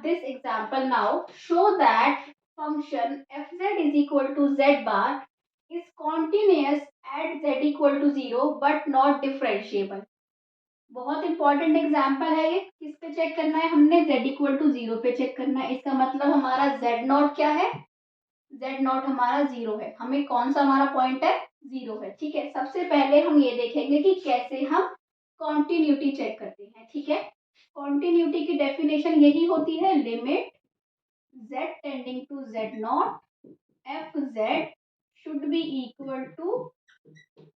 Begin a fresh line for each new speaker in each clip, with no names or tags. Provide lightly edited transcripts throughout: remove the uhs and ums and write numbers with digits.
this example now, show that function fz is equal to z bar is continuous at z equal to 0 but not differentiable. बहुत important example है ये. किस पे check करना है हमने? z इक्वल टू 0 पे चेक करना है. इसका मतलब हमारा z नॉट क्या है? z नॉट हमारा 0 है. हमें कौन सा हमारा पॉइंट है? 0 है. ठीक है, सबसे पहले हम ये देखेंगे कि कैसे हम कॉन्टिन्यूटी चेक करते हैं. ठीक है, कॉन्टिन्यूटी की डेफिनेशन यही होती है, limit z tending to z not f z should be equal to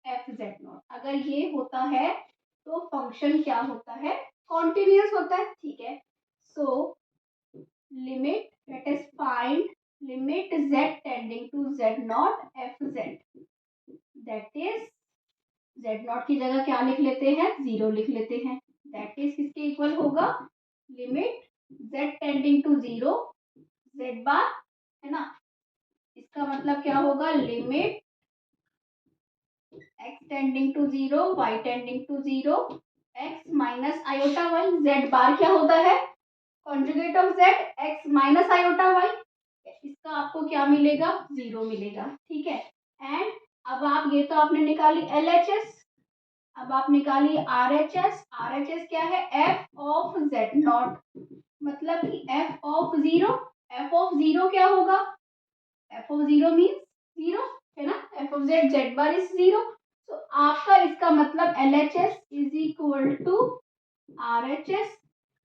f z not. अगर ये होता है तो फंक्शन क्या होता है? कॉन्टिन्यूअस होता है. ठीक है, so limit, let us find limit z tending to z not f z, that is z not की जगह क्या लिख लेते हैं? 0 लिख लेते हैं. दैट इज किसके इक्वल होगा? Limit z tending to 0 z bar, है ना. इसका मतलब क्या होगा? Limit x tending to 0 y tending to 0 x minus iota y. z bar क्या होता है? Conjugate of z, x minus iota y. इसका आपको क्या मिलेगा? 0 मिलेगा. ठीक है, एंड अब आप ये तो आपने निकाली LHS, अब आप निकालिए RHS. RHS क्या है? f ऑफ z नॉट, मतलब कि f ऑफ 0. f ऑफ 0 क्या होगा? f ऑफ 0 मीन्स 0, है ना. f of z, z bar is 0. तो आपका इसका मतलब LHS is equal to RHS,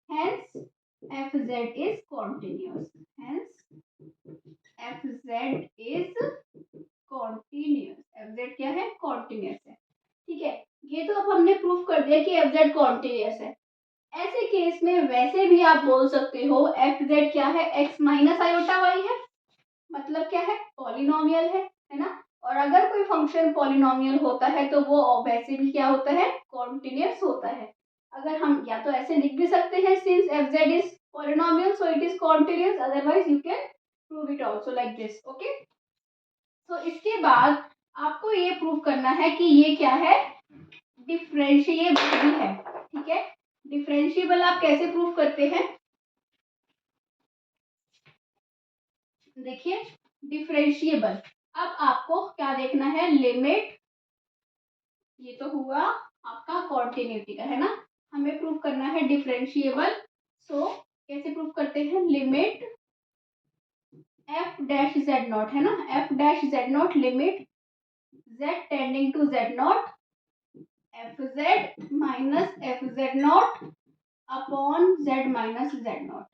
hence fz is continuous. Hence fz is continuous. fz क्या है? कॉन्टिन्यूअस है. ठीक है, ये तो अब हमने प्रूफ कर दिया कि fz कॉन्टिन्यूअस है. ऐसे केस में वैसे भी आप बोल सकते हो fz क्या है? x माइनस आयोटा y है, मतलब क्या है? पॉलिनोमियल है ना. और अगर कोई फंक्शन पॉलिनोमियल होता है तो वो वैसे भी क्या होता है? कॉन्टिन्यूअस होता है. अगर हम या तो ऐसे लिख भी सकते हैं, since fz is polynomial so it is continuous, otherwise you can prove it also like this. Okay, तो इसके बाद आपको ये प्रूव करना है कि ये क्या है? डिफरेंशिएबल भी है. ठीक है, डिफरेंशिएबल आप कैसे प्रूव करते हैं? देखिए, डिफरेंशिएबल अब आपको क्या देखना है? लिमिट, ये तो हुआ आपका कॉन्टिन्यूटी का, है ना. हमें प्रूव करना है डिफरेंशिएबल. सो कैसे प्रूव करते हैं? Limit f dash z naught, है ना. f dash z naught limit z tending to z not f z minus f z naught upon z minus z naught.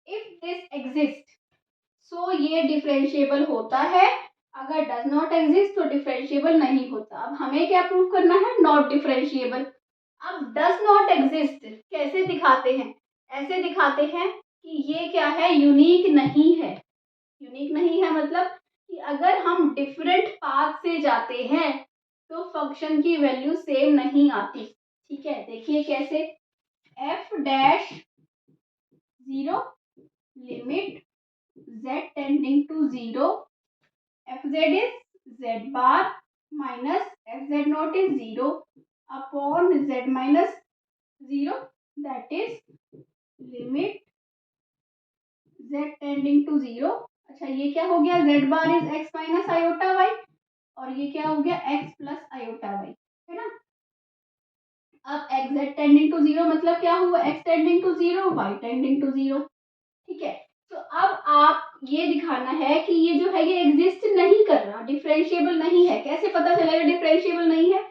If this exist so ये differentiable होता है. अगर does not exist तो differentiable नहीं होता. अब हमें क्या प्रूव करना है? Not differentiable. अब डज नॉट एग्जिस्ट कैसे दिखाते हैं? ऐसे दिखाते हैं कि ये क्या है? यूनिक नहीं है. यूनिक नहीं है मतलब कि अगर हम डिफरेंट पाथ से जाते हैं तो फंक्शन की वैल्यू सेम नहीं आती. ठीक है, देखिए कैसे. F dash 0 limit z tending to 0 fz is z bar minus fz naught is 0 upon z minus 0, that is limit z tending to 0. अच्छा, ये क्या हो गया? z bar is x minus iota y और ये क्या हो गया? x प्लस आयोटा y, है ना. अब x टेंडिंग टू 0 मतलब क्या हुआ? x tending to 0 y tending to 0. ठीक है, तो अब आप ये दिखाना है कि ये जो है ये एग्जिस्ट नहीं कर रहा, डिफरेंशिएबल नहीं है. कैसे पता चलेगा डिफरेंशिएबल नहीं है?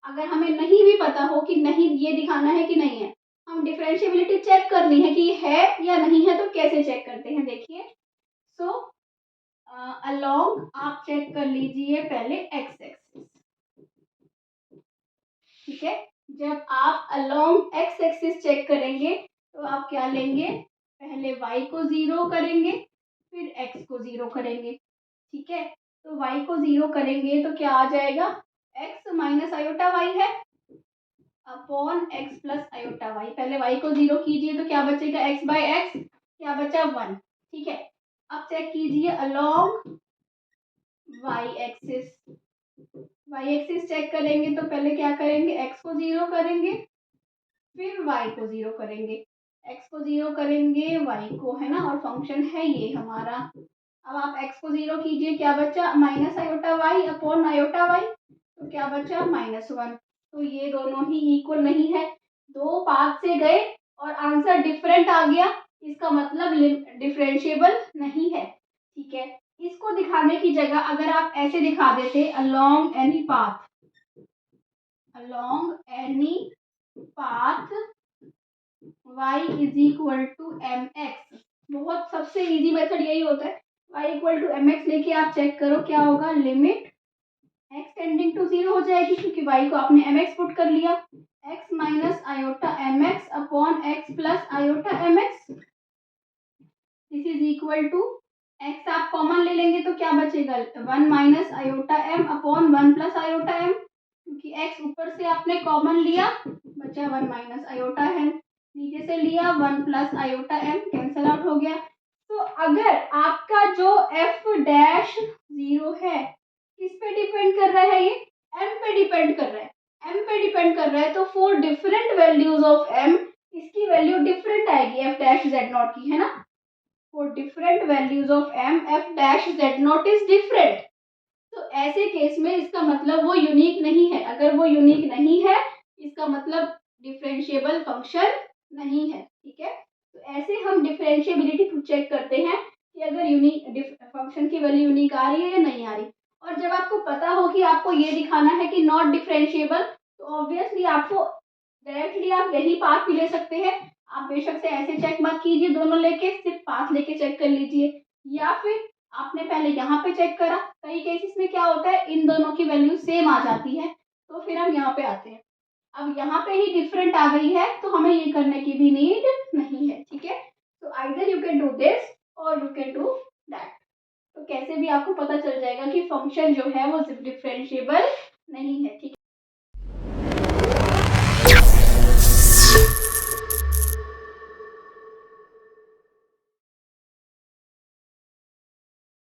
अगर हमें नहीं भी पता हो कि नहीं, ये दिखाना है कि नहीं है, हम डिफरेंशिएबिलिटी चेक करनी है कि ये है या नहीं है. तो कैसे चेक करते हैं? देखिए, सो अलोंग आप चेक कर लीजिए पहले एक्स एक्सिस. ठीक है, जब आप अलोंग एक्स एक्सिस चेक करेंगे तो आप क्या लेंगे? पहले y को 0 करेंगे, फिर x को 0 करेंगे. ठीक है, तो y को 0 करेंगे तो क्या आ जाएगा? x माइनस आयोटा y है upon x plus iota y. पहले y को 0 कीजिए तो क्या बचेगा? x बाय एक्स, क्या बचा? 1. ठीक है, अब चेक कीजिए along y axis. y axis check करेंगे तो पहले क्या करेंगे? x को 0 करेंगे, फिर y को 0 करेंगे. x को 0 करेंगे, y को, है ना, और फंक्शन है ये हमारा। अब आप x को 0 कीजिए, क्या बचा, minus iota y upon iota y, तो क्या बचा, -1। तो ये दोनों ही इक्वल नहीं है, दो पाथ से गए और आंसर डिफरेंट आ गया, इसका मतलब डिफरेंशिएबल नहीं है। ठीक है, इसको दिखाने की जगह अगर आप ऐसे दिखा देते, along any path, along any path y is equal to m x, बहुत सबसे इजी मेथड यही होता है, y equal to m x लेके आप चेक करो क्या होगा, लिमिट x टेंडिंग टू 0 हो जाएगी क्योंकि y को आपने एम एक्स पुट कर लिया, x minus iota m x upon x plus iota m x, this is equal to x आप कॉमन ले लेंगे तो क्या बचेगा, 1 minus iota m upon 1 plus iota m, क्योंकि x ऊपर से आपने कॉमन लिया, बचा 1 माइनस आयोटा एम, नीचे से लिया 1 plus iota m, cancel out हो गया। तो अगर आपका जो f डैश 0 है, किस पे डिपेंड कर रहा है, ये m पे डिपेंड कर रहा है, m पे डिपेंड कर रहा है, तो for different values of m इसकी वैल्यू डिफरेंट आएगी f डैश z नॉट की, है ना, for different values of m f dash z not is different. तो ऐसे केस में इसका मतलब वो यूनिक नहीं है, अगर वो यूनिक नहीं है इसका मतलब डिफरेंशिएबल फंक्शन नहीं है। ठीक है, तो ऐसे हम डिफरेंशिएबिलिटी चेक करते हैं कि अगर यूनिक फंक्शन की वैल्यू यूनिक आ रही है या नहीं आ रही। और जब आपको पता हो कि आपको ये दिखाना है कि नॉट डिफरेंशिएबल, तो ऑब्वियसली आपको डायरेक्टली आप यही पाथ भी ले सकते हैं, आप बेशक से ऐसे चेक मत कीजिए दोनों लेके, सिर्फ पाथ लेके चेक कर लीजिए, या फिर आपने पहले यहाँ पे चेक करा, कई केसेस में क्या होता है इन दोनों की वैल्यू सेम आ जाती है, तो फिर हम यहाँ पे आते हैं, अब यहाँ पे ही डिफरेंट आ गई है तो हमें ये करने की भी नीड नहीं है। ठीक है, तो either you can do this और यू कैन डू दैट, तो कैसे भी आपको पता चल जाएगा कि फंक्शन जो है वो डिफरेंशिएबल नहीं है। ठीक है।